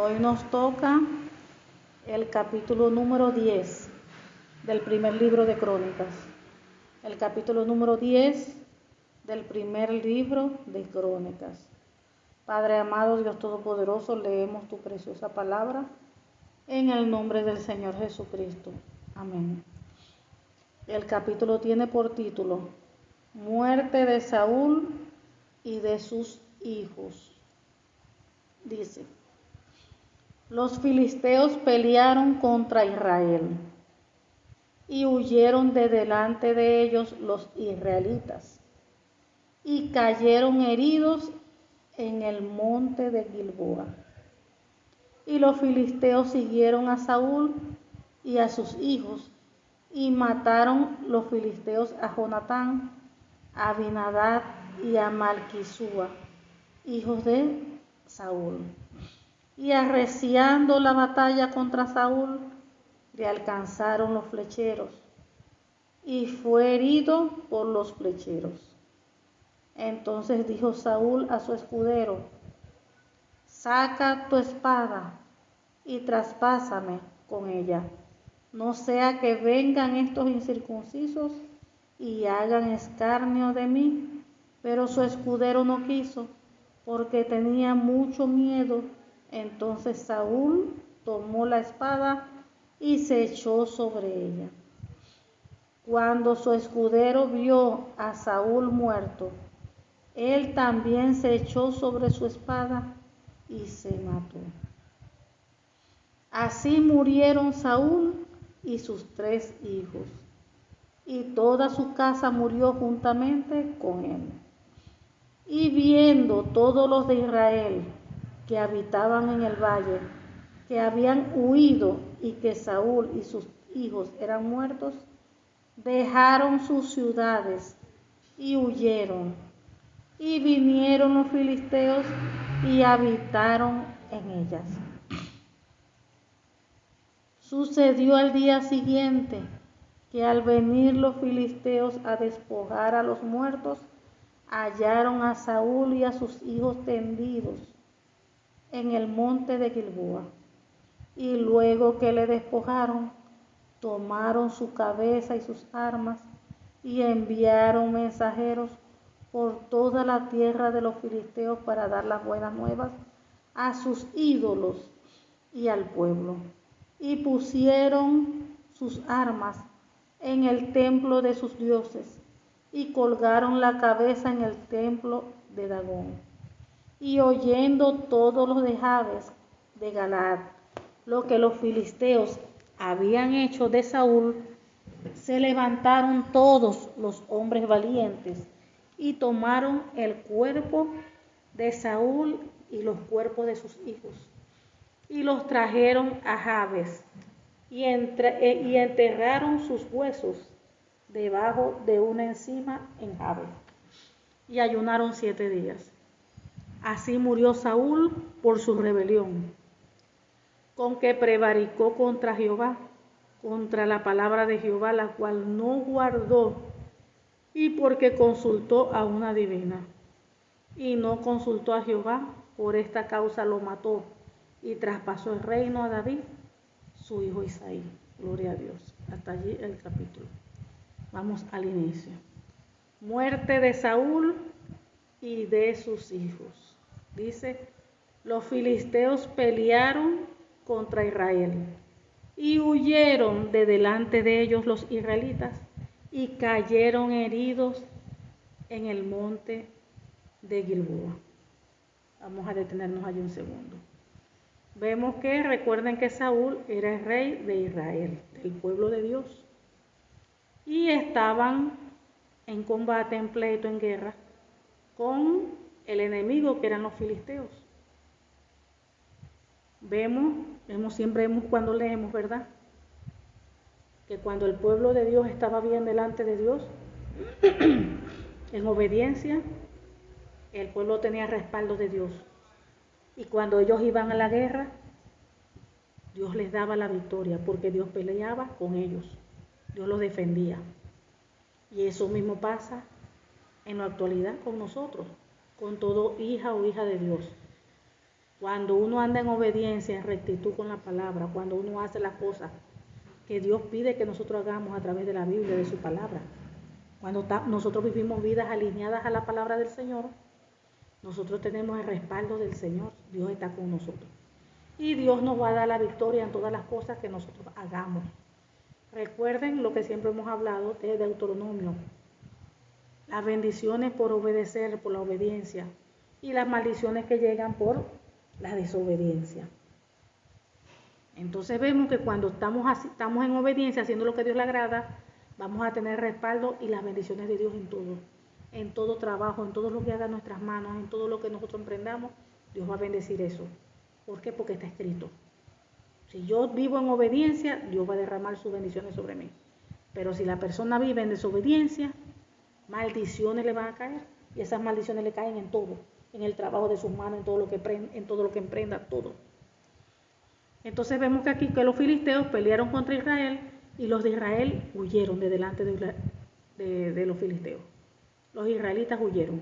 Hoy nos toca el capítulo número 10 del primer libro de Crónicas. El capítulo número 10 del primer libro de Crónicas. Padre amado, Dios Todopoderoso, leemos tu preciosa palabra en el nombre del Señor Jesucristo. Amén. El capítulo tiene por título Muerte de Saúl y de sus hijos. Dice: los filisteos pelearon contra Israel y huyeron de delante de ellos los israelitas y cayeron heridos en el monte de Gilboa. Y los filisteos siguieron a Saúl y a sus hijos y mataron los filisteos a Jonatán, a Abinadab y a Malquisúa, hijos de Saúl. Y arreciando la batalla contra Saúl, le alcanzaron los flecheros, y fue herido por los flecheros. Entonces dijo Saúl a su escudero: saca tu espada y traspásame con ella, no sea que vengan estos incircuncisos y hagan escarnio de mí. Pero su escudero no quiso, porque tenía mucho miedo. Entonces Saúl tomó la espada y se echó sobre ella. Cuando su escudero vio a Saúl muerto, él también se echó sobre su espada y se mató. Así murieron Saúl y sus 3 hijos, y toda su casa murió juntamente con él. Y viendo todos los de Israel que habitaban en el valle, que habían huido y que Saúl y sus hijos eran muertos, dejaron sus ciudades y huyeron. Y vinieron los filisteos y habitaron en ellas. Sucedió al día siguiente que al venir los filisteos a despojar a los muertos, hallaron a Saúl y a sus hijos tendidos en el monte de Gilboa. Y luego que le despojaron, tomaron su cabeza y sus armas y enviaron mensajeros por toda la tierra de los filisteos para dar las buenas nuevas a sus ídolos y al pueblo. Y pusieron sus armas en el templo de sus dioses y colgaron la cabeza en el templo de Dagón. Y oyendo todos los de Jabes de Galaad lo que los filisteos habían hecho de Saúl, se levantaron todos los hombres valientes y tomaron el cuerpo de Saúl y los cuerpos de sus hijos y los trajeron a Jabes y enterraron sus huesos debajo de una encina en Jabes y ayunaron 7 días. Así murió Saúl por su rebelión, con que prevaricó contra Jehová, contra la palabra de Jehová, la cual no guardó, y porque consultó a una divina, y no consultó a Jehová. Por esta causa lo mató, y traspasó el reino a David, su hijo Isaí. Gloria a Dios. Hasta allí el capítulo. Vamos al inicio. Muerte de Saúl y de sus hijos. Dice: los filisteos pelearon contra Israel y huyeron de delante de ellos los israelitas y cayeron heridos en el monte de Gilboa. Vamos a detenernos allí un segundo. Vemos que, recuerden que Saúl era el rey de Israel, del pueblo de Dios, y estaban en combate, en pleito, en guerra con el enemigo, que eran los filisteos. Siempre vemos cuando leemos, ¿verdad?, que cuando el pueblo de Dios estaba bien delante de Dios, en obediencia, el pueblo tenía respaldo de Dios. Y cuando ellos iban a la guerra, Dios les daba la victoria, porque Dios peleaba con ellos, Dios los defendía. Y eso mismo pasa en la actualidad con nosotros, con todo hija o hija de Dios. Cuando uno anda en obediencia, en rectitud con la palabra, cuando uno hace las cosas que Dios pide que nosotros hagamos a través de la Biblia, de su palabra. Cuando nosotros vivimos vidas alineadas a la palabra del Señor, nosotros tenemos el respaldo del Señor. Dios está con nosotros. Y Dios nos va a dar la victoria en todas las cosas que nosotros hagamos. Recuerden lo que siempre hemos hablado de Deuteronomio. Las bendiciones por obedecer, por la obediencia. Y las maldiciones que llegan por la desobediencia. Entonces vemos que cuando estamos en obediencia, haciendo lo que a Dios le agrada, vamos a tener respaldo y las bendiciones de Dios en todo trabajo, en todo lo que hagan nuestras manos, en todo lo que nosotros emprendamos, Dios va a bendecir eso. ¿Por qué? Porque está escrito. Si yo vivo en obediencia, Dios va a derramar sus bendiciones sobre mí. Pero si la persona vive en desobediencia, maldiciones le van a caer. Y esas maldiciones le caen en todo, en el trabajo de sus manos, en todo lo que emprenda, todo. Entonces vemos que aquí que los filisteos pelearon contra Israel y los de Israel huyeron de delante de los filisteos. Los israelitas huyeron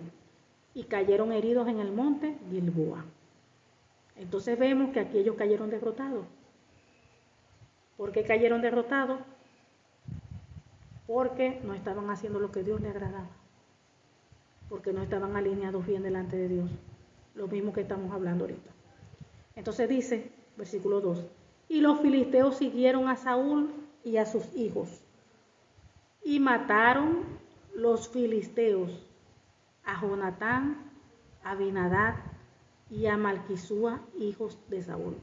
y cayeron heridos en el monte Gilboa. Entonces vemos que aquí ellos cayeron derrotados. ¿Por qué cayeron derrotados? Porque no estaban haciendo lo que Dios le agradaba. Porque no estaban alineados bien delante de Dios. Lo mismo que estamos hablando ahorita. Entonces dice, versículo 2, y los filisteos siguieron a Saúl y a sus hijos, y mataron los filisteos a Jonatán, a Abinadab y a Malquisúa, hijos de Saúl.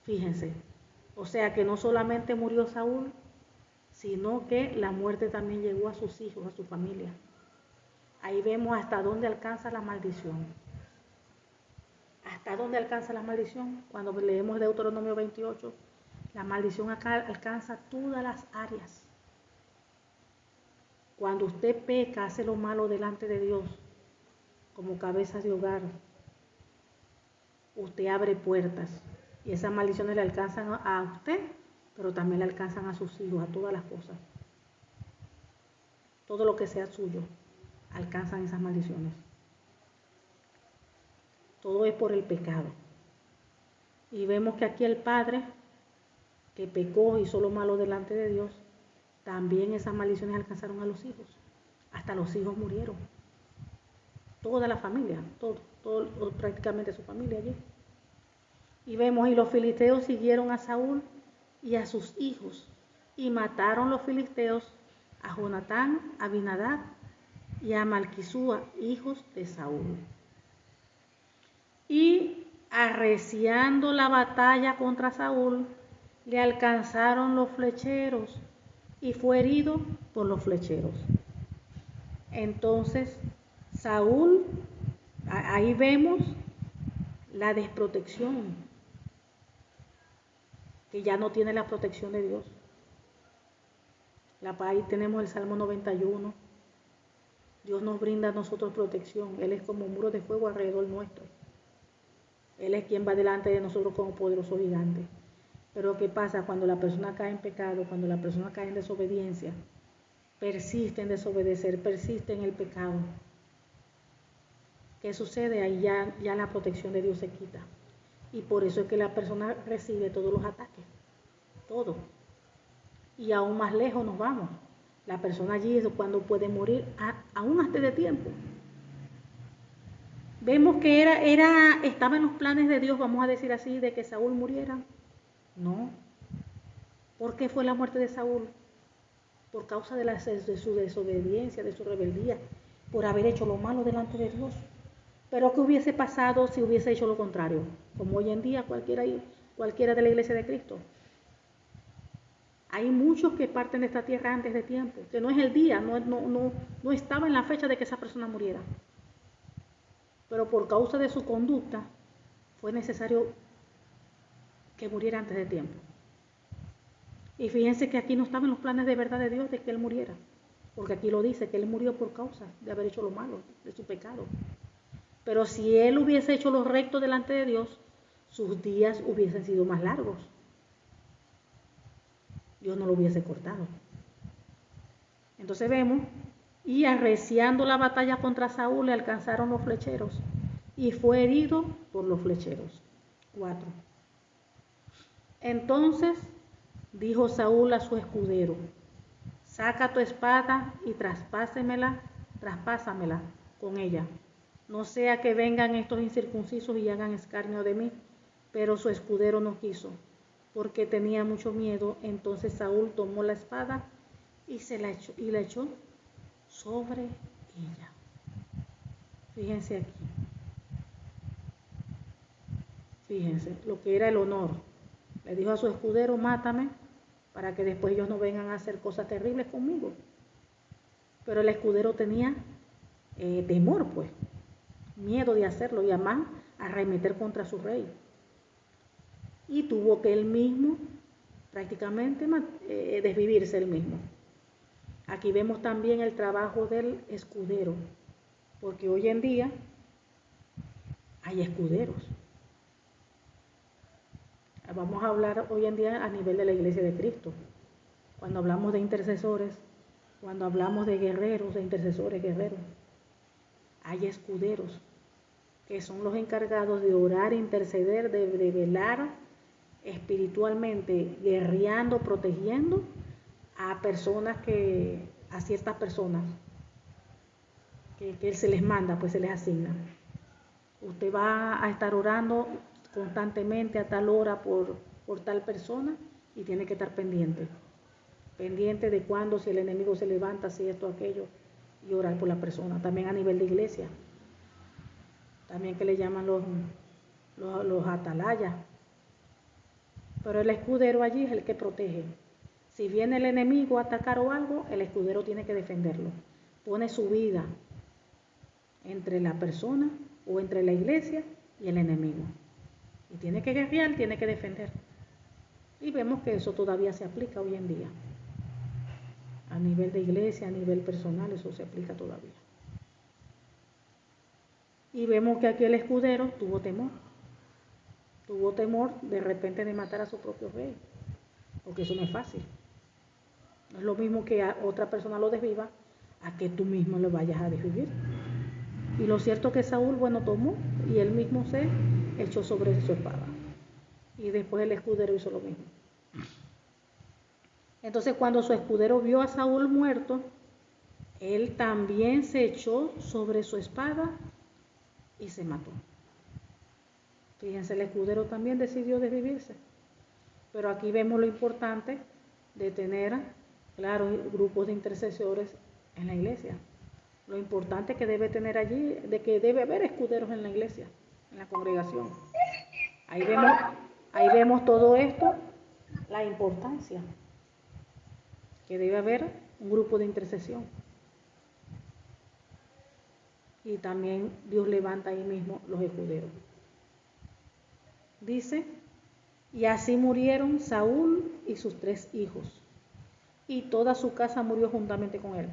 Fíjense, o sea que no solamente murió Saúl, sino que la muerte también llegó a sus hijos, a su familia. Ahí vemos hasta dónde alcanza la maldición. ¿Hasta dónde alcanza la maldición? Cuando leemos Deuteronomio 28, la maldición acá alcanza todas las áreas. Cuando usted peca, hace lo malo delante de Dios, como cabeza de hogar, usted abre puertas y esas maldiciones le alcanzan a usted, pero también le alcanzan a sus hijos, a todas las cosas. Todo lo que sea suyo, alcanzan esas maldiciones. Todo es por el pecado. Y vemos que aquí el padre que pecó, hizo lo malo delante de Dios, también esas maldiciones alcanzaron a los hijos. Hasta los hijos murieron. Toda la familia, todo prácticamente su familia allí. Y vemos, y los filisteos siguieron a Saúl y a sus hijos, y mataron los filisteos a Jonatán, a Abinadab y a Malquisúa, hijos de Saúl. Y arreciando la batalla contra Saúl, le alcanzaron los flecheros y fue herido por los flecheros. Entonces Saúl, ahí vemos la desprotección, que ya no tiene la protección de Dios. Ahí tenemos el Salmo 91. Dios nos brinda a nosotros protección. Él es como un muro de fuego alrededor nuestro. Él es quien va delante de nosotros como poderoso gigante. Pero ¿qué pasa cuando la persona cae en pecado, cuando la persona cae en desobediencia? Persiste en desobedecer, persiste en el pecado. ¿Qué sucede? Ahí ya la protección de Dios se quita. Y por eso es que la persona recibe todos los ataques. Todo. Y aún más lejos nos vamos. La persona allí es cuando puede morir aún antes de tiempo. Vemos que estaba en los planes de Dios, vamos a decir así, de que Saúl muriera. No. ¿Por qué fue la muerte de Saúl? Por causa de su desobediencia, de su rebeldía, por haber hecho lo malo delante de Dios. Pero ¿qué hubiese pasado si hubiese hecho lo contrario? Como hoy en día cualquiera de la iglesia de Cristo. Hay muchos que parten de esta tierra antes de tiempo, que no es el día, no estaba en la fecha de que esa persona muriera. Pero por causa de su conducta fue necesario que muriera antes de tiempo. Y fíjense que aquí no estaban los planes de verdad de Dios de que él muriera, porque aquí lo dice, que él murió por causa de haber hecho lo malo, de su pecado. Pero si él hubiese hecho lo recto delante de Dios, sus días hubiesen sido más largos. Dios no lo hubiese cortado. Entonces vemos, y arreciando la batalla contra Saúl le alcanzaron los flecheros y fue herido por los flecheros. 4. Entonces dijo Saúl a su escudero: saca tu espada y traspásamela con ella, no sea que vengan estos incircuncisos y hagan escarnio de mí. Pero su escudero no quiso, porque tenía mucho miedo. Entonces Saúl tomó la espada y la echó sobre ella. Fíjense aquí. Fíjense lo que era el honor. Le dijo a su escudero: mátame, para que después ellos no vengan a hacer cosas terribles conmigo. Pero el escudero tenía temor, pues, miedo de hacerlo y además arremeter contra su rey. Y tuvo que él mismo prácticamente desvivirse él mismo. Aquí vemos también el trabajo del escudero, porque hoy en día hay escuderos. Vamos a hablar hoy en día a nivel de la Iglesia de Cristo. Cuando hablamos de intercesores, cuando hablamos de guerreros, de intercesores guerreros, hay escuderos que son los encargados de orar, interceder, de velar espiritualmente, guerreando, protegiendo a personas a ciertas personas que se les manda, pues se les asigna. Usted va a estar orando constantemente a tal hora por tal persona y tiene que estar pendiente de cuándo, si el enemigo se levanta, si esto, aquello, y orar por la persona. También a nivel de iglesia, también que le llaman los atalayas. Pero el escudero allí es el que protege. Si viene el enemigo a atacar o algo, el escudero tiene que defenderlo. Pone su vida entre la persona o entre la iglesia y el enemigo. Y tiene que guerrear, tiene que defender. Y vemos que eso todavía se aplica hoy en día. A nivel de iglesia, a nivel personal, eso se aplica todavía. Y vemos que aquí el escudero tuvo temor. Tuvo temor de repente de matar a su propio rey. Porque eso no es fácil. No es lo mismo que a otra persona lo desviva a que tú mismo lo vayas a desvivir. Y lo cierto es que Saúl, tomó y él mismo se echó sobre su espada. Y después el escudero hizo lo mismo. Entonces cuando su escudero vio a Saúl muerto, él también se echó sobre su espada y se mató. Fíjense, el escudero también decidió desvivirse. Pero aquí vemos lo importante de tener, claro, grupos de intercesores en la iglesia. Lo importante que debe tener allí, de que debe haber escuderos en la iglesia, en la congregación. Ahí vemos todo esto, la importancia que debe haber un grupo de intercesión. Y también Dios levanta ahí mismo los escuderos. Dice: y así murieron Saúl y sus 3 hijos, y toda su casa murió juntamente con él.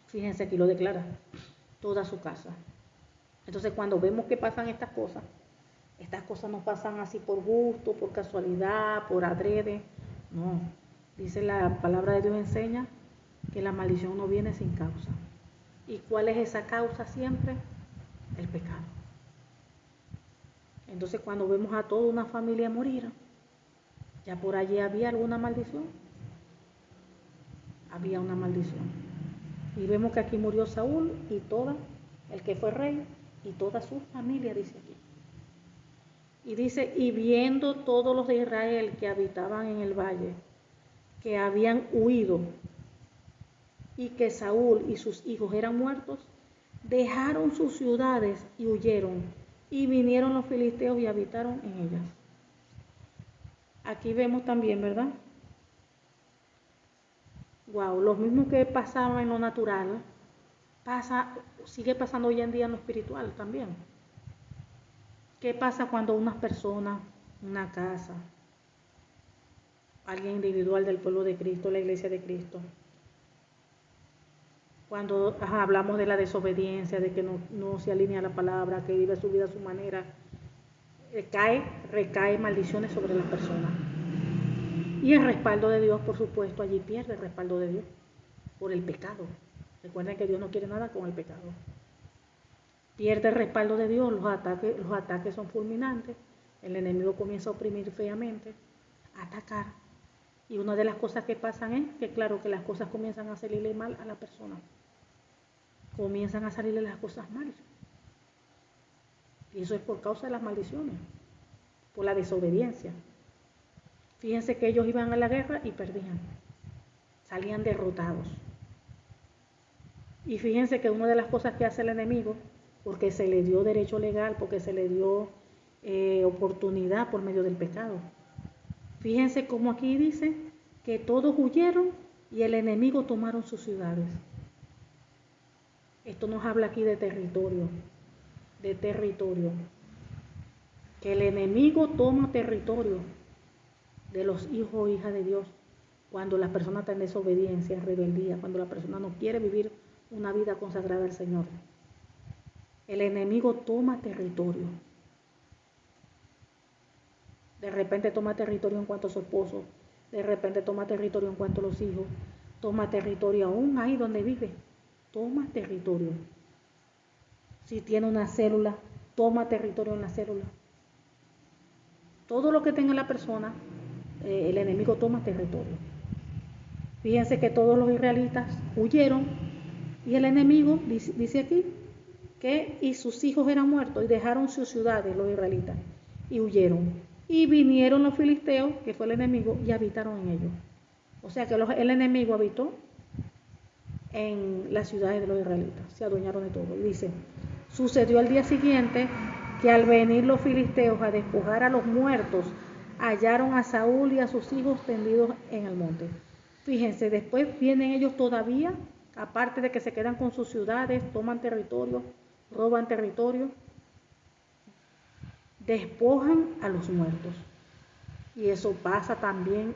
Fíjense, aquí lo declara, toda su casa. Entonces cuando vemos que pasan estas cosas no pasan así por gusto, por casualidad, por adrede. No, dice la palabra de Dios, enseña que la maldición no viene sin causa. ¿Y cuál es esa causa siempre? El pecado. Entonces cuando vemos a toda una familia morir, ya por allí había alguna maldición. Había una maldición. Y vemos que aquí murió Saúl y el que fue rey, y toda su familia, dice aquí. Y dice: y viendo todos los de Israel que habitaban en el valle, que habían huido, y que Saúl y sus hijos eran muertos, dejaron sus ciudades y huyeron, y vinieron los filisteos y habitaron en ellas. Aquí vemos también, ¿verdad? Wow, lo mismo que pasaba en lo natural, sigue pasando hoy en día en lo espiritual también. ¿Qué pasa cuando unas personas, una casa, alguien individual del pueblo de Cristo, la iglesia de Cristo, cuando hablamos de la desobediencia, de que no se alinea a la palabra, que vive su vida a su manera, recae maldiciones sobre las personas? Y el respaldo de Dios, por supuesto, allí pierde el respaldo de Dios por el pecado. Recuerden que Dios no quiere nada con el pecado. pierde el respaldo de Dios, los ataques son fulminantes, el enemigo comienza a oprimir feamente, a atacar. Y una de las cosas que pasan es que, claro, que las cosas comienzan a salirle mal a la persona. Comienzan a salirle las cosas mal. Y eso es por causa de las maldiciones, por la desobediencia. Fíjense que ellos iban a la guerra y perdían, salían derrotados. Y fíjense que una de las cosas que hace el enemigo, porque se le dio derecho legal, porque se le dio oportunidad por medio del pecado. Fíjense cómo aquí dice que todos huyeron y el enemigo tomaron sus ciudades. Esto nos habla aquí de territorio, que el enemigo toma territorio de los hijos o hijas de Dios cuando la persona está en desobediencia, en rebeldía, cuando la persona no quiere vivir una vida consagrada al Señor. El enemigo toma territorio. De repente toma territorio en cuanto a su esposo, de repente toma territorio en cuanto a los hijos, toma territorio aún ahí donde vive, toma territorio. Si tiene una célula, toma territorio en la célula. Todo lo que tenga la persona, el enemigo toma territorio. Fíjense que todos los israelitas huyeron y el enemigo, dice aquí, que y sus hijos eran muertos y dejaron sus ciudades, los israelitas, y huyeron. Y vinieron los filisteos, que fue el enemigo, y habitaron en ellos. O sea que el enemigo habitó en las ciudades de los israelitas, se adueñaron de todo. Y dice, sucedió al día siguiente que al venir los filisteos a despojar a los muertos, hallaron a Saúl y a sus hijos tendidos en el monte. Fíjense, después vienen ellos todavía, aparte de que se quedan con sus ciudades, toman territorio, roban territorio, despojan a los muertos. Y eso pasa también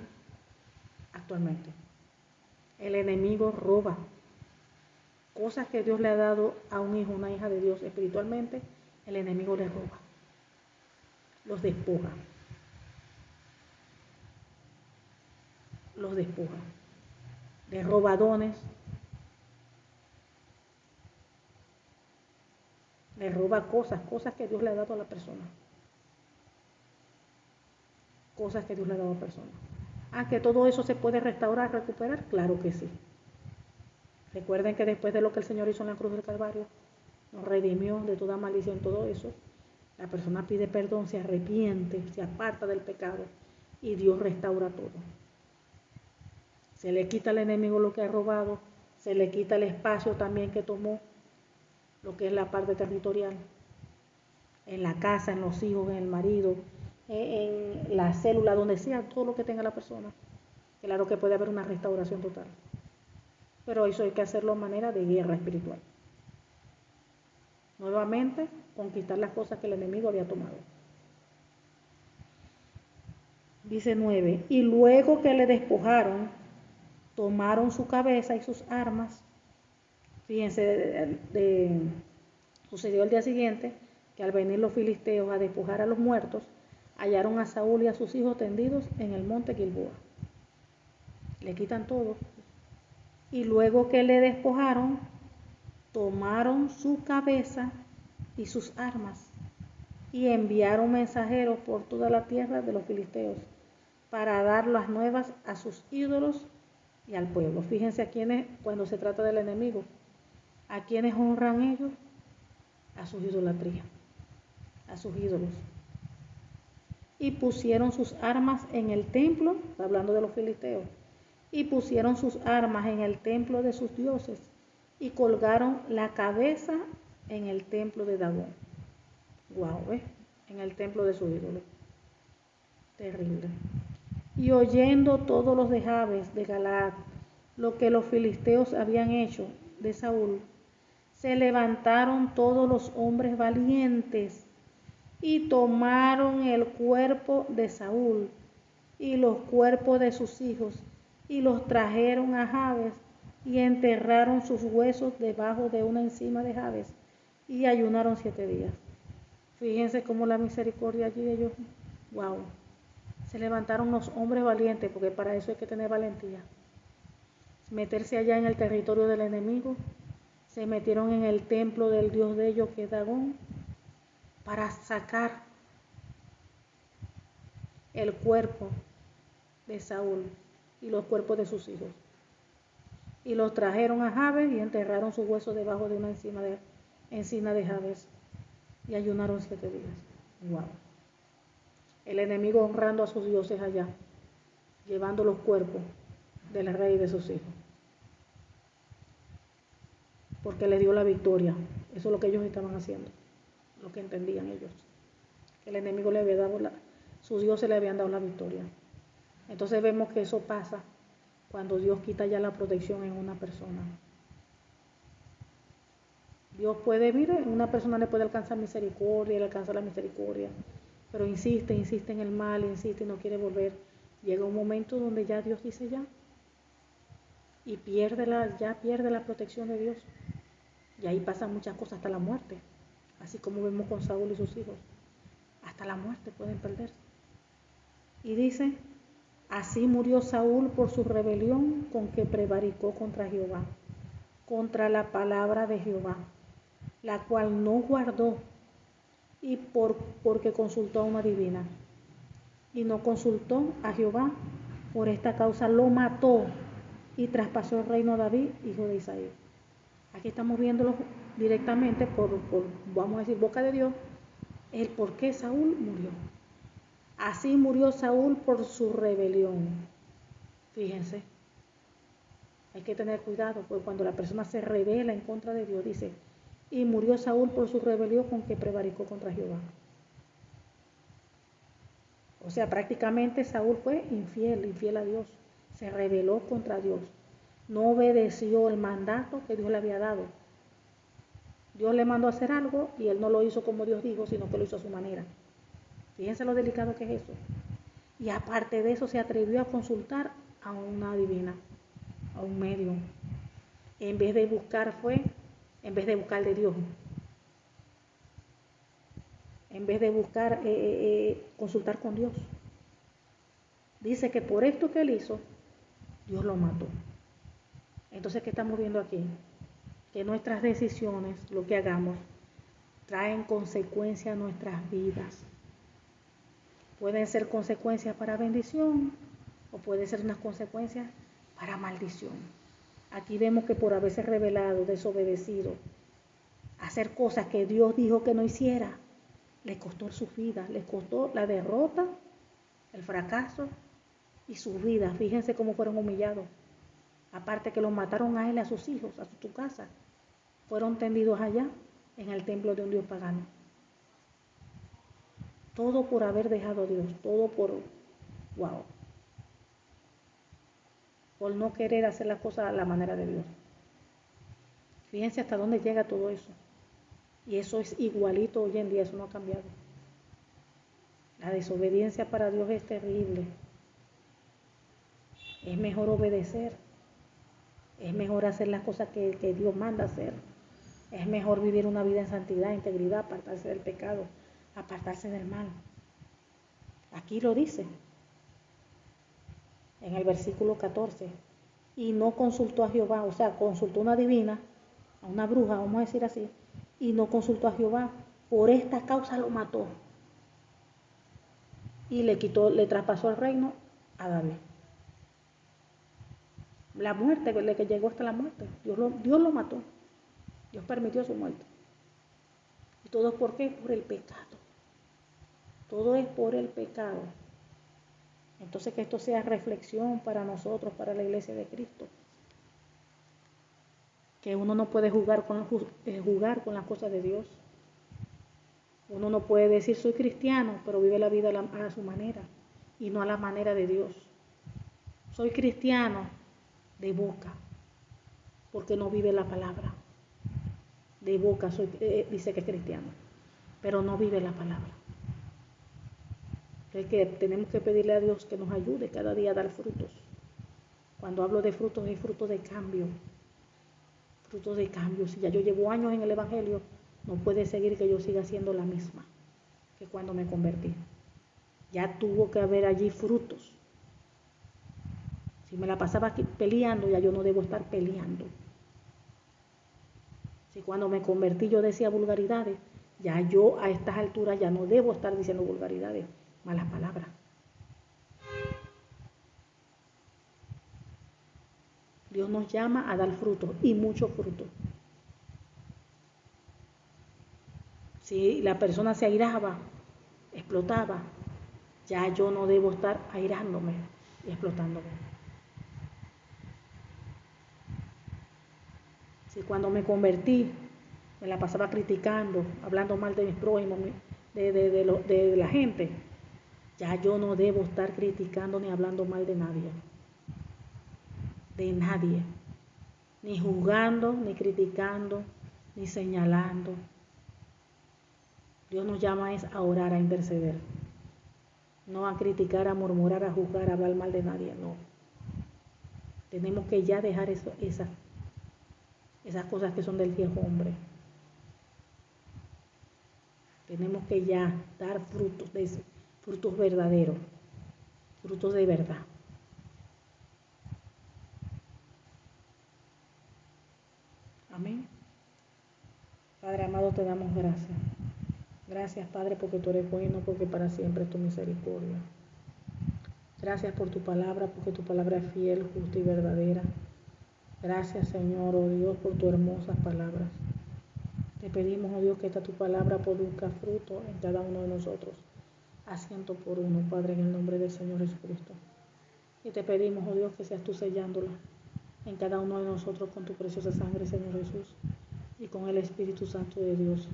actualmente. El enemigo roba cosas que Dios le ha dado a un hijo, una hija de Dios espiritualmente. El enemigo le roba, los despoja, de robadones, le roba cosas que Dios le ha dado a la persona. Cosas que Dios le ha dado a la persona. ¿Que todo eso se puede restaurar, recuperar? Claro que sí. Recuerden que después de lo que el Señor hizo en la cruz del Calvario, nos redimió de toda maldición, todo eso. La persona pide perdón, se arrepiente, se aparta del pecado y Dios restaura todo. Se le quita al enemigo lo que ha robado, se le quita el espacio también que tomó, lo que es la parte territorial, en la casa, en los hijos, en el marido, en la célula, donde sea, todo lo que tenga la persona. Claro que puede haber una restauración total, pero eso hay que hacerlo de manera de guerra espiritual. Nuevamente, conquistar las cosas que el enemigo había tomado. Dice 9, y luego que le despojaron, tomaron su cabeza y sus armas. Fíjense, sucedió el día siguiente que al venir los filisteos a despojar a los muertos, hallaron a Saúl y a sus hijos tendidos en el monte Gilboa. Le quitan todo. Y luego que le despojaron, tomaron su cabeza y sus armas y enviaron mensajeros por toda la tierra de los filisteos para dar las nuevas a sus ídolos y al pueblo. Fíjense a quienes, cuando se trata del enemigo, a quienes honran ellos, a sus idolatrías, a sus ídolos. Y pusieron sus armas en el templo, hablando de los filisteos, y pusieron sus armas en el templo de sus dioses y colgaron la cabeza en el templo de Dagón. Guau, en el templo de su ídolo. Terrible. Y oyendo todos los de Jabes de Galaad lo que los filisteos habían hecho de Saúl, se levantaron todos los hombres valientes y tomaron el cuerpo de Saúl y los cuerpos de sus hijos y los trajeron a Jabes y enterraron sus huesos debajo de una encima de Jabes y ayunaron 7 días. Fíjense cómo la misericordia allí de ellos, wow. Se levantaron los hombres valientes, porque para eso hay que tener valentía. Meterse allá en el territorio del enemigo se metieron en el templo del dios de ellos, que es Dagón, para sacar el cuerpo de Saúl y los cuerpos de sus hijos. Y los trajeron a Jabes y enterraron sus huesos debajo de una encina de Jabes. Y ayunaron 7 días. Wow. El enemigo honrando a sus dioses allá, llevando los cuerpos del rey y de sus hijos. Porque le dio la victoria. Eso es lo que ellos estaban haciendo. Lo que entendían ellos. Que el enemigo le había dado sus dioses le habían dado la victoria. Entonces vemos que eso pasa cuando Dios quita ya la protección en una persona. Dios puede vivir, una persona le puede alcanzar misericordia, le alcanza la misericordia, pero insiste en el mal, insiste y no quiere volver. Llega un momento donde ya Dios dice ya, y pierde la protección de Dios. Y ahí pasan muchas cosas, hasta la muerte, así como vemos con Saúl y sus hijos. Hasta la muerte pueden perderse. Y dice, así murió Saúl por su rebelión con que prevaricó contra Jehová, contra la palabra de Jehová, la cual no guardó, y porque consultó a una divina, y no consultó a Jehová. Por esta causa lo mató y traspasó el reino a David, hijo de Isaí. Aquí estamos viéndolo directamente por, vamos a decir, boca de Dios, el por qué Saúl murió. Así murió Saúl por su rebelión. Fíjense, hay que tener cuidado, porque cuando la persona se rebela en contra de Dios, dice, y murió Saúl por su rebelión con que prevaricó contra Jehová. O sea, prácticamente Saúl fue infiel a Dios, se rebeló contra Dios, no obedeció el mandato que Dios le había dado. Dios le mandó a hacer algo y él no lo hizo como Dios dijo, sino que lo hizo a su manera. Fíjense lo delicado que es eso. Y aparte de eso se atrevió a consultar a una divina, a un medium. En vez de buscar de Dios. En vez de buscar consultar con Dios. Dice que por esto que él hizo, Dios lo mató. Entonces, ¿qué estamos viendo aquí? Que nuestras decisiones, lo que hagamos, traen consecuencias a nuestras vidas. Pueden ser consecuencias para bendición o pueden ser unas consecuencias para maldición. Aquí vemos que por haberse rebelado, desobedecido, hacer cosas que Dios dijo que no hiciera, le costó su vida, le costó la derrota, el fracaso y su vida. Fíjense cómo fueron humillados. Aparte que los mataron a él y a sus hijos, a su casa, fueron tendidos allá en el templo de un dios pagano. Todo por haber dejado a Dios, todo por no querer hacer las cosas a la manera de Dios. Fíjense hasta dónde llega todo eso. Y eso es igualito hoy en día, eso no ha cambiado. La desobediencia para Dios es terrible. Es mejor obedecer. Es mejor hacer las cosas que Dios manda hacer. Es mejor vivir una vida en santidad, integridad, apartarse del pecado, apartarse del mal. Aquí lo dice, en el versículo 14. Y no consultó a Jehová, o sea, consultó a una divina, a una bruja, vamos a decir así, y no consultó a Jehová. Por esta causa lo mató. Y le traspasó el reino a David. La muerte, le que llegó hasta la muerte. Dios lo mató. Dios permitió su muerte. ¿Y todo por qué? Por el pecado. Todo es por el pecado. Entonces que esto sea reflexión para nosotros, para la iglesia de Cristo. Que uno no puede jugar con las cosas de Dios. Uno no puede decir soy cristiano, pero vive la vida a su manera y no a la manera de Dios. Soy cristiano de boca, porque no vive la palabra. De boca dice que es cristiano, pero no vive la palabra. Es que tenemos que pedirle a Dios que nos ayude cada día a dar frutos. Cuando hablo de frutos, es fruto de cambio. Frutos de cambio. Si ya yo llevo años en el Evangelio, no puede seguir que yo siga siendo la misma que cuando me convertí. Ya tuvo que haber allí frutos. Si me la pasaba aquí peleando, ya yo no debo estar peleando. Si cuando me convertí yo decía vulgaridades, ya yo a estas alturas ya no debo estar diciendo vulgaridades, malas palabras. Dios nos llama a dar fruto y mucho fruto. Si la persona se airaba, explotaba, ya yo no debo estar airándome y explotándome. Si cuando me convertí me la pasaba criticando, hablando mal de mis prójimos, de la gente, ya yo no debo estar criticando ni hablando mal de nadie. De nadie. Ni juzgando, ni criticando, ni señalando. Dios nos llama es a orar, a interceder. No a criticar, a murmurar, a juzgar, a hablar mal de nadie, no. Tenemos que ya dejar esas cosas que son del viejo hombre. Tenemos que ya dar frutos verdaderos, frutos de verdad. Amén. Padre amado, te damos gracias. Gracias, Padre, porque tú eres bueno, porque para siempre es tu misericordia. Gracias por tu palabra, porque tu palabra es fiel, justa y verdadera. Gracias, Señor, oh Dios, por tus hermosas palabras. Te pedimos, oh Dios, que esta tu palabra produzca fruto en cada uno de nosotros, a 100 por 1, Padre, en el nombre del Señor Jesucristo. Y te pedimos, oh Dios, que seas tú sellándola en cada uno de nosotros con tu preciosa sangre, Señor Jesús, y con el Espíritu Santo de Dios.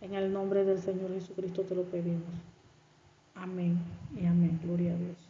En el nombre del Señor Jesucristo te lo pedimos. Amén y amén. Gloria a Dios.